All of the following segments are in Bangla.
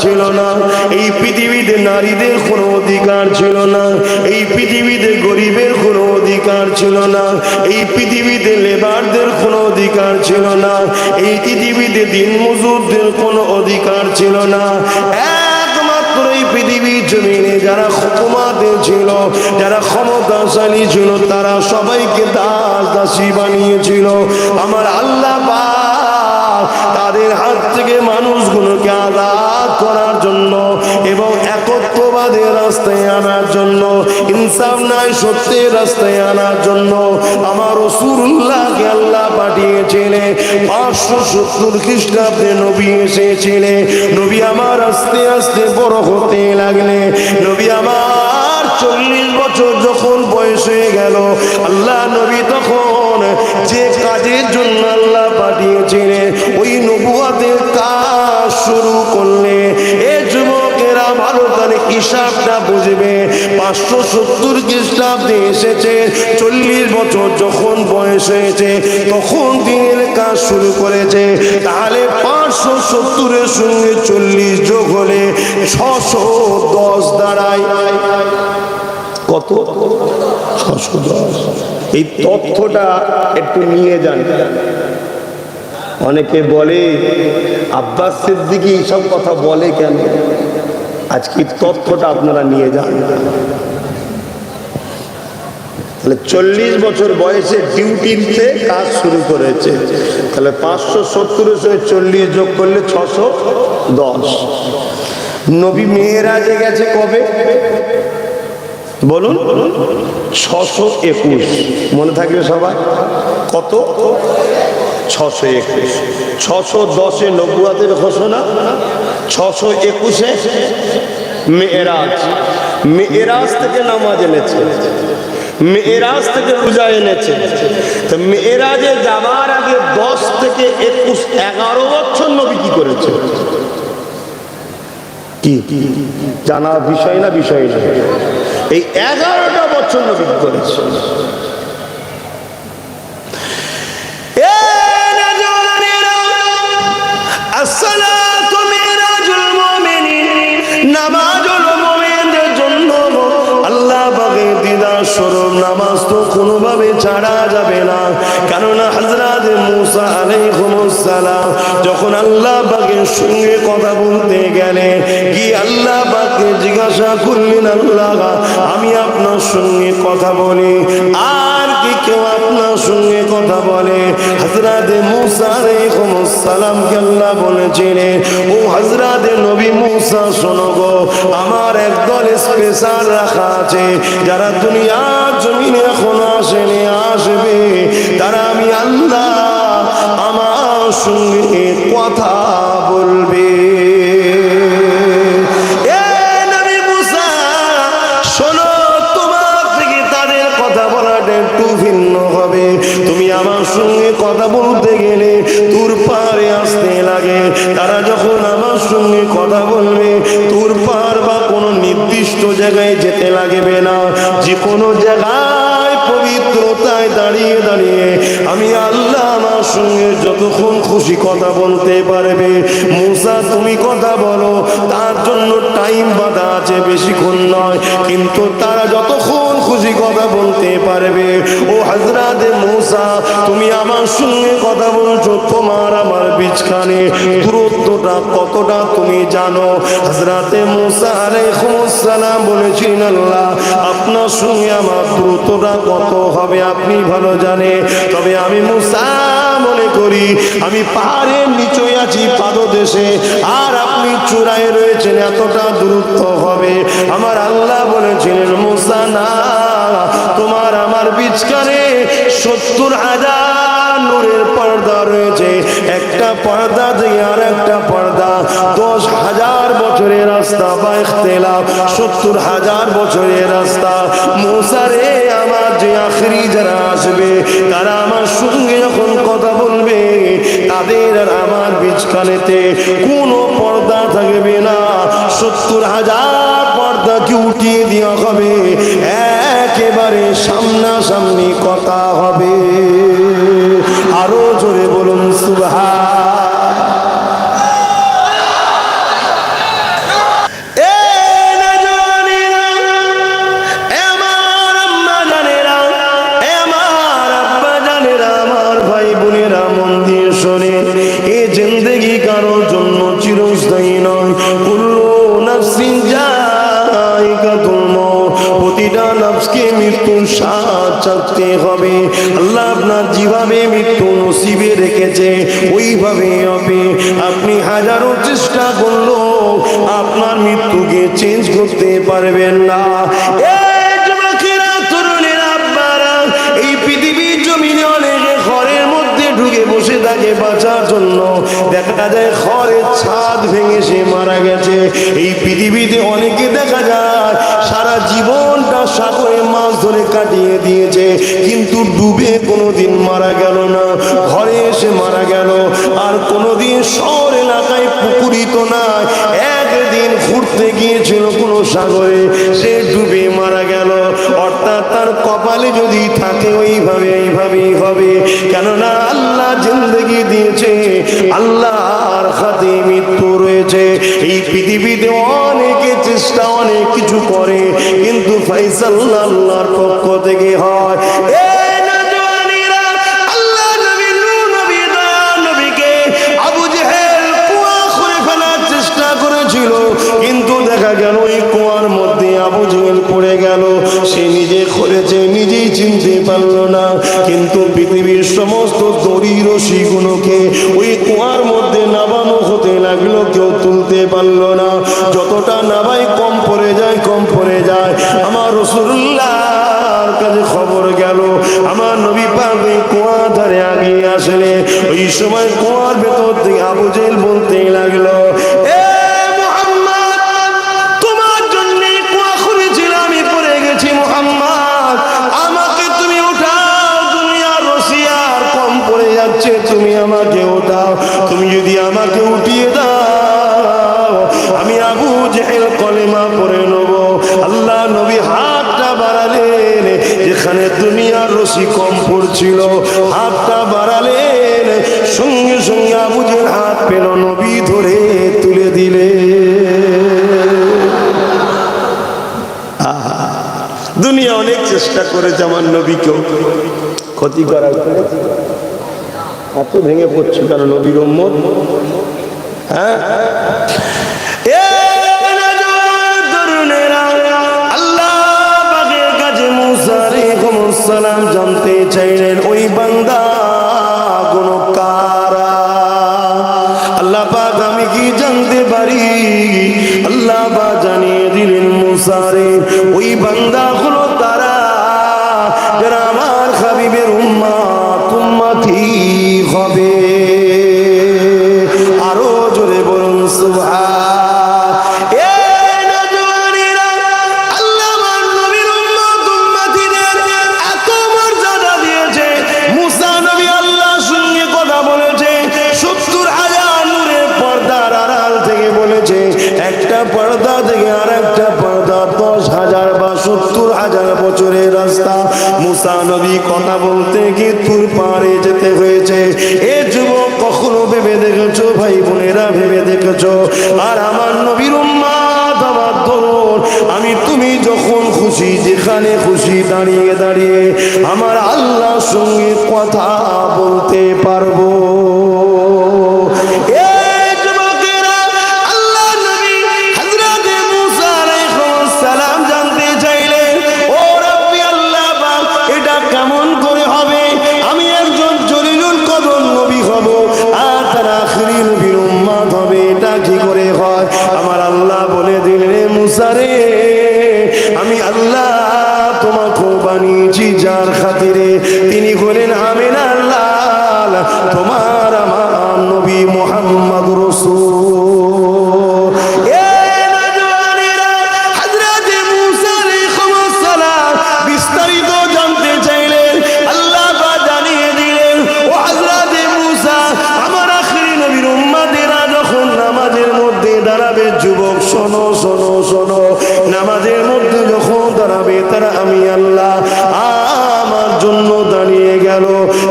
ছিল না, এই পৃথিবীতে নারীদের কোনো অধিকার ছিল না, এই পৃথিবীতে গরিবের কোনো অধিকার ছিল না, এই পৃথিবীতে লেবারদের কোনো অধিকার ছিল না, এই পৃথিবীতে দিনমজুরদের কোনো অধিকার ছিল না। একমাত্র এই পৃথিবীর জমিনে যারা হুকুমাতে ছিল, যারা ক্ষমতাশালী ছিল, তারা সবাইকে দাস দাসী বানিয়েছিল। আমার আল্লাহ পাক তাদের হাত থেকে মানুষগুলোকে আজাদ করার জন্য এবং একত্ববাদের রাস্তায় আনার জন্য, ইনসাফ নাই সত্যের রাস্তায় আনার জন্য আমার রাসূলুল্লাহকে আল্লাহ পাঠিয়েছিলেন। 570 খ্রিস্টাব্দে নবী এসেছিলেন। নবী আমার আস্তে আস্তে বড় হতে লাগলে, নবী আমার 40 বছর যখন বয়স হয়ে গেল, আল্লাহ নবী তখন যে কাজের জন্য আল্লাহ পাঠিয়েছিলেন ওই নবুয়াতের কাজ শুরু করলে। এ যুবকেরা ভালো করে হিসাবটা বুঝবে। 570 খ্রিস্টাব্দে এসেছে, 40 বছর যখন বয়স হয়েছে তখন দিনের কাজ শুরু করেছে। তাহলে 570-এর সঙ্গে 40 যোগ হলে 610 দাঁড়ায়। কত? 610। এই তথ্যটা একটু নিয়ে যান। অনেকে বলে আব্বাস সিদ্দিকী এইসব কথা বলে কেন? আজকে তথ্যটা আপনারা নিয়ে যান। তাহলে 40 বছর বয়সে ডিউটিতে কাজ শুরু করেছে। তাহলে 570-এর সঙ্গে 40 যোগ করলে 610। নবী মেরাজে গেছে কবে বলুন? 621। মনে থাকবে সবাই? কত? 621। 610-এ নবুয়াতের ঘোষণা, 621-এ মেরাজ। মেরাজ থেকে নামাজ এনেছে, মেরাজ থেকে রোজা এনেছে। তো মেরাজে যাবার আগে 10 থেকে 21 11 বছর নবী কি করেছে? কি জানার বিষয় না? বিষয় না। এই 11টা বছর নবী করেছে। আসসালাতু মিরাজুল মুমিনিন, নামাজ হলো মুমিনদের জন্য আল্লাহ পাকের দিদার স্বরূপ। নামাজ তো কোনোভাবে ছাড়া যাবে না, কেননা হযরত মুসা আলাইহিস সালাম যখন আল্লাহ পাকের সঙ্গে কথা বলতে গেলেন, কি আল্লাহ পাককে জিজ্ঞাসা করলেন, আল্লাহ আমি আপনার সঙ্গে কথা বলি, আর কি কেউ আপনার সঙ্গে কথা বলে? হযরত মুসা আলাইহিস সালামকে আল্লাহ বলেছিলেন, ও হযরত নবী মুসা শোনো গো, আমার একদল স্পেশাল রাখা আছে যারা দুনিয়ার জমিনে এখনো আসেনি, আসবে। তারা আমি আল্লাহ আমার সঙ্গে কথা বলবে। তুমি আমার সঙ্গে কথা বলতে গেলে তোর পারে আসতে লাগে। তারা যখন আমার সঙ্গে কথা বলবে, তোর পার বা কোনো নির্দিষ্ট জায়গায় যেতে লাগবে না, যে কোনো জায়গায় পবিত্রতায় দাঁড়িয়ে দাঁড়িয়ে আমি আল্লাহ আমার সঙ্গে যতক্ষণ খুশি কথা বলতে পারবে। মুসা তুমি কথা বলো, তার জন্য টাইম বাঁধা আছে, বেশিক্ষণ নয়, কিন্তু তারা যতক্ষণ খুশি কথা বলতে পারবে। ও হযরত মুসা তুমি আমার সঙ্গে কথা বলছো, তোমার আমার বিচখানে দূরত্বটা কতটা তুমি জানো? হযরত মুসা আলাইহিস সালাম বলেছেন, আল্লাহ আপনার সঙ্গে আমার দূরত্বটা কত হবে আপনি ভালো জানেন। তবে আমি মুসা মনে করি আমি পাহাড়ের নিচে আছি পাদদেশে, আর আপনি চূড়ায় রয়েছেন, এতটা দূরত্ব হবে। আমার আল্লাহ বলেছিলেন, মুসা না, তোমার আমার বিচখানে 70,000 নূরের পর্দা রয়েছে। একটা পর্দা থেকে আর একটা পর্দা 10,000 বছরের রাস্তা বা ইখতিলাফ 70,000 বছরের রাস্তা। মুসা রে, আমার যে আখরি যারা আসবে তারা আমার সঙ্গে যখন কথা বলবে, তাদের আর আমার বিচখানেতে কোনো পর্দা থাকবে না। 70,000 পর্দাকে উঠিয়ে দেওয়া হবে, একেবারে সামনাসামনি কথা হবে। আরো জোরে বলুন সুবহান। প্রতিটা নফসকে মৃত্যুর স্বাদ চাখতে হবে। আল্লাহ আপনার যেভাবে মৃত্যু নসিবে রেখেছে ওইভাবে হবে। আপনি হাজারো চেষ্টা করলো আপনার মৃত্যুকে চেঞ্জ করতে পারবেন না। এই যুবকেরা, তরুণেরা, আব্বারা, এই পৃথিবীর জমিনে অনেকে ঘরের মধ্যে ঢুকে বসে থাকে বাঁচার জন্য। দেখা যায় ঘরের ছাদ ভেঙে সে মারা গেছে। এই পৃথিবীতে অনেকে দেখা যায় সারা জীবনটা সাগরে মাছ ধরে কাটিয়ে দিয়েছে, কিন্তু ডুবে কোনোদিন মারা গেল না, ঘরে এসে মারা গেল। আর কোনোদিন শহর এলাকায় পুকুরিত না, একদিন ঘুরতে গিয়েছিল কোনো সাগরে, সে ডুবে মারা গেল। অর্থাৎ তার কপালে যদি থাকে এইভাবেই হবে। কেননা আল্লাহ জিন্দেগি দিয়েছে, আল্লাহর হাতে মৃত্যু রয়েছে। এই পৃথিবীতে অনেকে চেষ্টা অনেক কিছু করে, কিন্তু ফয়সাল আল্লাহর পক্ষ থেকে হয়। কিন্তু দেখা গেল ওই কুয়ার মধ্যে আবু জেহেল পড়ে গেল। সে নিজে করেছে, নিজেই চিনতে পারলো না। কিন্তু পৃথিবীর সমস্ত দড়ি রশিগুলোকে ওই কুয়ার মধ্যে নামানো হতে লাগলো, কেউ তুলতে পারলো না। যতটা নামাই কম পড়ে যায়। আমার রাসূলুল্লাহর কাছে খবর গেল, আমার নবী পাক এই কুয়া ধারে আগিয়ে আসলে ওই সময় কুয়ার ভেতর থেকে আবু জেহেল বলতে লাগলো, তুমি আমাকে ওঠাও। তুমি যদি আমাকে উঠিয়ে দাও, আমি আবু জেহেল কলেমা পড়ে নেব। আল্লাহ নবী হাতটা বাড়ালেন, যেখানে দুনিয়ার রশি কম পড়ছিল, হাতটা বাড়ালেন, সঙ্গে সঙ্গে আবু জেহেল হাত পেল, নবী ধরে তুলে দিলে। দুনিয়া অনেক চেষ্টা করেছে আমার নবীকেও ক্ষতি করার, এত ভেঙে পড়ছে কেন নবীর উম্মত? হ্যাঁ, আল্লাহ পাকের কাছে মুসা আলাইহিস সালাম জানতে চাইলেন ওই বান্দা কোন কারা। আল্লাহ পাক আমি কি জানতে পারি? আল্লাহ পাক জানিয়ে দিলেন মুসা রে, ওই বান্দা হলো তারা যারা আমার হাবিবের উম্মতি হবে। আরো জোরে বলুন সুবহান। একটা পর্দা থেকে আর একটা পর্দা 10,000 বা 70,000 বছরের রাস্তা। মুসা নবী কথা বলতে গিয়ে তুর পারে যেতে হয়েছে। এ যুবক কখনো ভেবে দেখেছো? ভাই বোনেরা ভেবে দেখেছো? আর আমার নবীর উম্মত, আমার তরুণ, আমি তুমি যখন খুশি যেখানে খুশি দাঁড়িয়ে দাঁড়িয়ে আমার আল্লাহর সঙ্গে কথা বলতে পারবো। আমি আল্লাহ তোমাকে বানিয়েছি যার খাতিরে, তিনি হলেন আমিনার লাল, তোমার আমার নবী মুহাম্মদ রাসূল। বিস্তারিত জানতে চাইলেন, আল্লাহ জানিয়ে দিলেন, ও হযরতে মুসা, আমার আখিরি নবীর উম্মতেরা যখন নামাজের মধ্যে দাঁড়াবে, যুবক শোনো শোনো শোনো, নামাজের মধ্যে যখন দাঁড়াবে তারা আমি আল্লাহ আমার জন্য দাঁড়িয়ে গেল,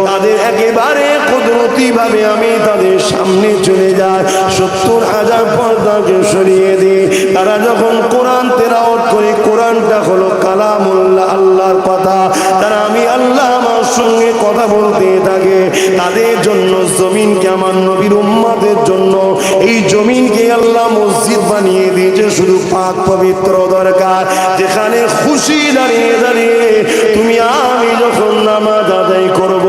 তাদের একেবারে কুদরতি ভাবে আমি তাদের সামনে চলে যাই, 70,000 পর্দাকে সরিয়ে দিই। তারা যখন কোরআন তেলাওয়াত করে, কোরআনটা হলো কালামুল্লাহ, আল্লাহর কথা, তারা আমি আল্লাহ আমার সঙ্গে কথা বলতে থাকে, তাদের জন্য জমিনকে, আমার নবীর উম্মতের জন্য এই জমিনকে আল্লাহ মসজিদ বানিয়ে দিয়েছে। শুধু পাক পবিত্র দরকার, যেখানে খুশি দাঁড়িয়ে দাঁড়িয়ে তুমি আমি যখন নামাজ আদায় করব,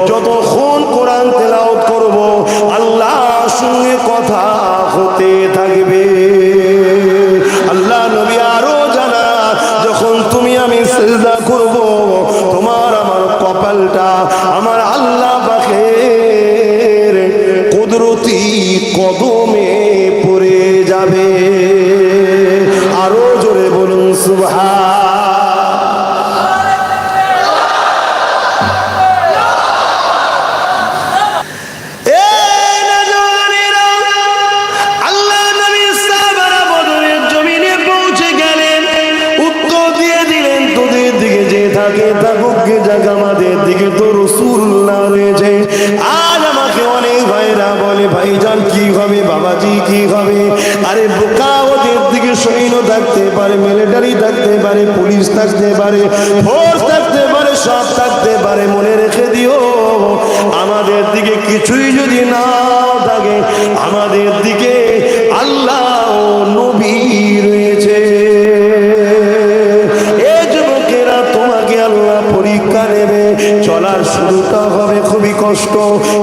যতক্ষণ কোরআন তেলাওয়াত করব, আল্লাহর সঙ্গে কথা হতে থাকবে। আল্লাহ নবী আরো জানা, যখন তুমি আমি সিজদা করব, তোমার আমার কপালটা আমার আল্লাহ পাকের কুদরতি কদমে পড়ে যাবে। আরো জোরে বলুন সুবহান। আমাদের দিকে তো রাসূলুল্লাহ রয়েছে। আজ আমাকে অনেক ভাইরা বলে, ভাইজান কি হবে, বাবাজি কি হবে? আরে বোকা, ওদের দিকে সৈন্য থাকতে পারে, মিলিটারি থাকতে পারে, পুলিশ থাকতে পারে, ফোর্স থাকতে পারে, সব থাকতে পারে। মনে রেখে দিও, আমাদের দিকে কিছুই যদি না থাকে, আমাদের দিকে আল্লাহ ও নবী রয়েছে। পরীক্ষা নেবে, চলার শুরুটা হবে খুবই কষ্ট,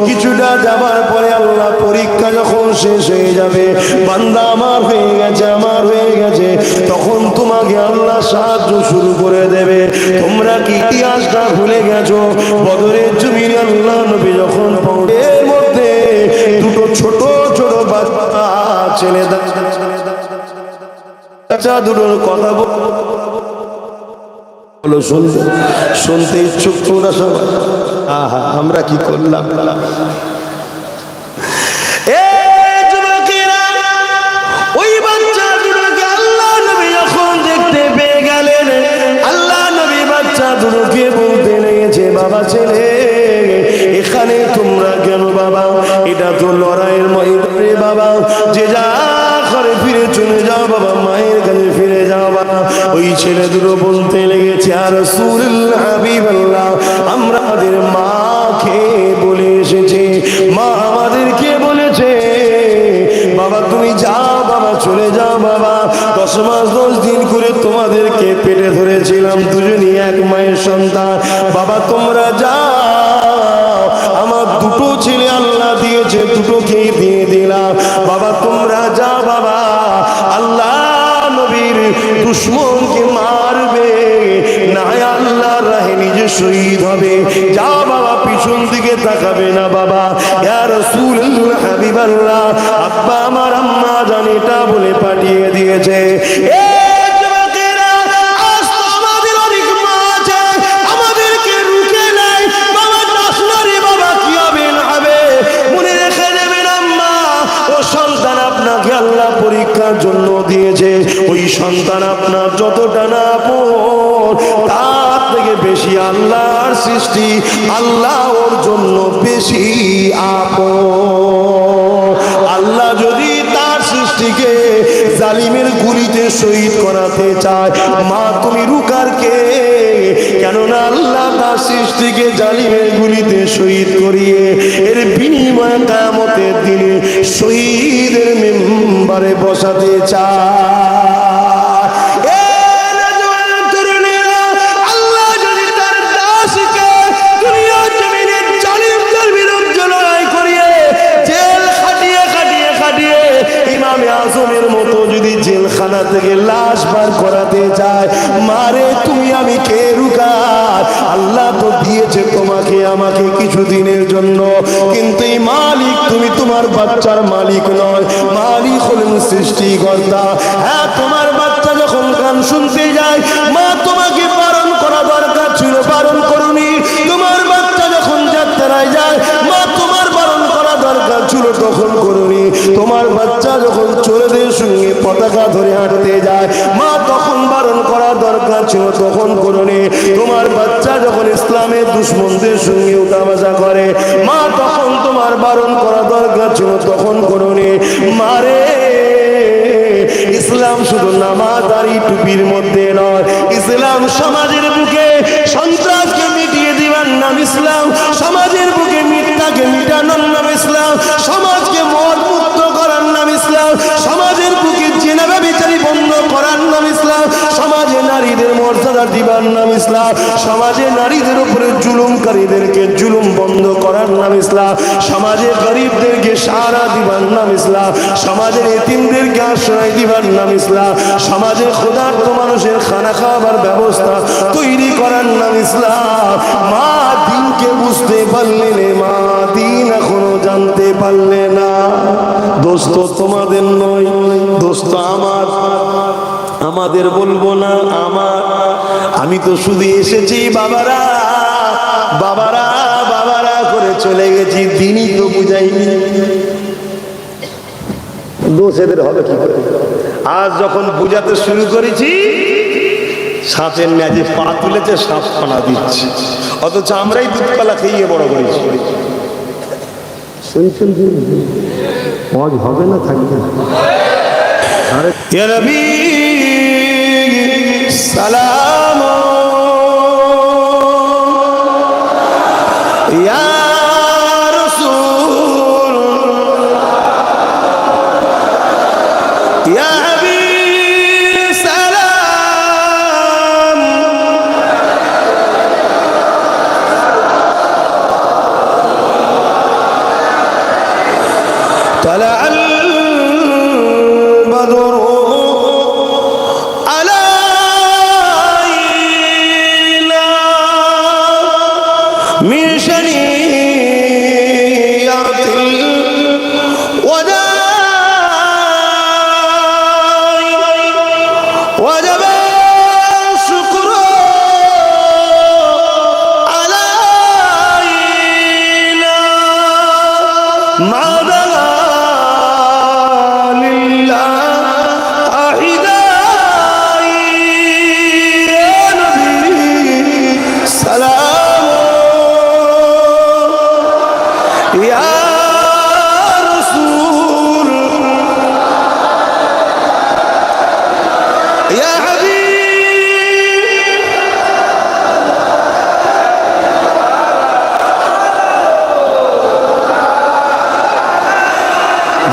কিছুটা যাবার পরে আল্লাহ পরীক্ষা যখন শেষ হয়ে যাবে, বান্দা আমার হয়ে গেছে, আমার হয়ে গেছে, তখন তোমাকে আল্লাহ সাহায্য শুরু করে দেবে। তোমরা কি ইতিহাসটা ভুলে গেছো? বদরের জমিনে আল্লাহ নবী যখন এর মধ্যে দুটো ছোট ছোট বাচ্চা ছেলে দুটোর কথা শুনতে শুনতে ইচ্ছুক তোমরা সবাই? আহা, আমরা কি করলাম! ওই বাচ্চা দুটোকে আল্লাহ নবী যখন দেখতে পেয়ে গেলেন, আল্লাহ নবী বাচ্চা দুটোকে বলতে লেগেছে, বাবা ছেলে, এখানে তোমরা কেন বাবা? এটা তো লড়াইয়ের ময়দানে বাবা, যে যা ঘরে ফিরে চলে যাও বাবা, মায়ের কাছে ফিরে যাও বাবা। ওই ছেলে দুটো বলতে লেগেছে, আর রাসূলুল্লাহ হাবিবাল্লাহ, আমরা আমাদের মাকে বলে এসেছে, মা আমাদেরকে বলেছে বাবা তুমি যাও বাবা, চলে যাও বাবা, 10 মাস 10 দিন করে তোমাদেরকে পেটে ধরেছিলাম, দুজনই এক মায়ের সন্তান, বাবা তোমরা যাও, আমার দুটো ছেলে আল্লাহ দিয়েছে, দুটোকে দিয়ে দিলাম, বাবা তোমরা যাও বাবা, আল্লাহ নবীর দুশমনকে মারবে না, আল্লাহর রাহে নিজে শহীদ হবে, যাও বাবা, পিছন দিকে তাকাবে না বাবা। ইয়া রাসূলুল্লাহ হাবিবাল্লাহ, আব্বা আমার আম্মা জান এটা বলে পাঠিয়ে দিয়েছে। আল্লাহ পরীক্ষার জন্য দিয়েছে, ওই সন্তান আপনার যতটা না আপন, তার থেকে বেশি আল্লাহর সৃষ্টি, আল্লাহ ওর জন্য বেশি আপন। আল্লাহ যদি তার সৃষ্টিকে জালিমের গুলিতে শহীদ করাতে চায়, মা তুমি রুকার কে? কেননা আল্লাহ তার সৃষ্টিকে জালিমের গুলিতে শহীদ করিয়ে এর বিনিময়ে কিয়ামতের দিনে শহীদের মেম্বারে বসাতে চায়। আল্লাহ যদি তার দাসকে দুনিয়ার জমিনে জালিমদের বিরুদ্ধে লড়াই করিয়ে জেল খাটিয়ে খাটিয়ে খাটিয়ে ইমামে আজমের মতো যদি জেলখানা থেকে লাশ বার করাতে চায়, মারে তুমি আমি কে রুকার? আল্লাহ তো দিয়েছে তোমাকে আমাকে কিছুদিনের জন্য, কিন্তু এই মালিক তুমি তোমার বাচ্চার মালিক নয়, মালিক হলেন সৃষ্টিকর্তা। হ্যাঁ, তোমার বাচ্চা যখন গান শুনতে যায়, মা তোমাকে বারণ করা দরকার ছিল, বারণ করুনি। তোমার বাচ্চা যখন যাত্রায় যায়, মা তোমার বারণ করা দরকার ছিল, তখন করুনি। তোমার বাচ্চা যখন চোরদের সঙ্গে পতাকা ধরে হাঁটতে যায়, মা তখন বারণ করা দরকার ছিল, তখন করুনি। তোমার বাচ্চা যখন ইসলামের দুশমনদের সঙ্গে উঠাবসা করে, মা তখন তোমার বারণ করা দরকার ছিল, তখন করুনি। মারে, ইসলাম শুধু নামাজ দাড়ি টুপির মধ্যে নয়, ইসলাম সমাজের বুকে সন্ত্রাসকে মিটিয়ে দিবার নাম ইসলাম, সমাজের বুকে মিথ্যাকে মিটানোর নাম ইসলাম, সমাজকে মদ মুক্ত করার নাম ইসলাম, সমাজের বুকে জেনা ব্যভিচারী বন্ধ করার নাম ইসলাম, সমাজে নারীদের মর্যাদা দিবার নাম ইসলাম, সমাজে নারীদের উপরে জুলুমকারীদেরকে জুলুম বন্ধ করার নাম ইসলাম, সমাজে গরিবদেরকে সাহারা দিবার নাম ইসলাম, সমাজের এতিমদেরকে আশ্রয় দিবার নাম ইসলাম, সমাজে ক্ষুধার্ত মানুষের খানা খাওয়াবার ব্যবস্থা তৈরি করার নাম ইসলাম। মা দিনকে বুঝতে পারলে না, মা দিন এখনো জানতে পারলে না। দোস্ত তোমাদের নয়, দোস্ত আমার, আমাদের বলবো না আমার। আমি তো শুধু এসেছি বাবারা বাবারা বাবারা করে চলে গেছি, দিনই তো বুঝাইনি। দোষ এদের হবে কি করে? আজ যখন বুঝাতে শুরু করেছি, সাপের ন্যাজে পা তুলেছে, সাপ পানা দিচ্ছে, অথচ আমরাই দুধপালা খেয়ে বড় করেছি। শুনছেন মজ হবে না, থাকবে না। ইয়া নবী সালাম, ইয়া রাসূল, ইয়া হাবিব সালাম, طلع البدر علينا من شنيعة الوداع وجب الشكر علينا ما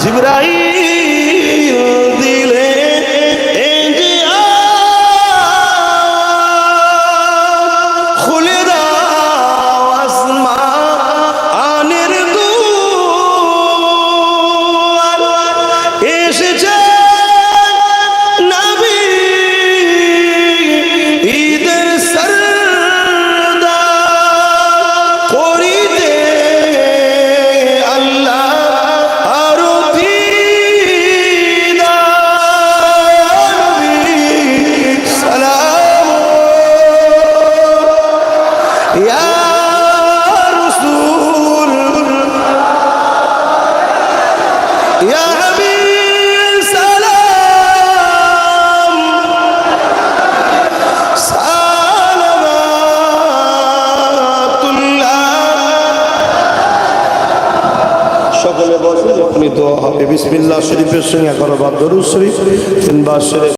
জিবরাইল দিলে খুলে দাও আসমানের দুয়ার, এসেছে নবী ঈদের সরদার করিতে আল্লাহ সকলে বসে, যখনই দোয়া হবে বিসমিল্লাহ শরীফের সঙ্গে 11 বার দরুদ শরীফ 3 বার শরীফ।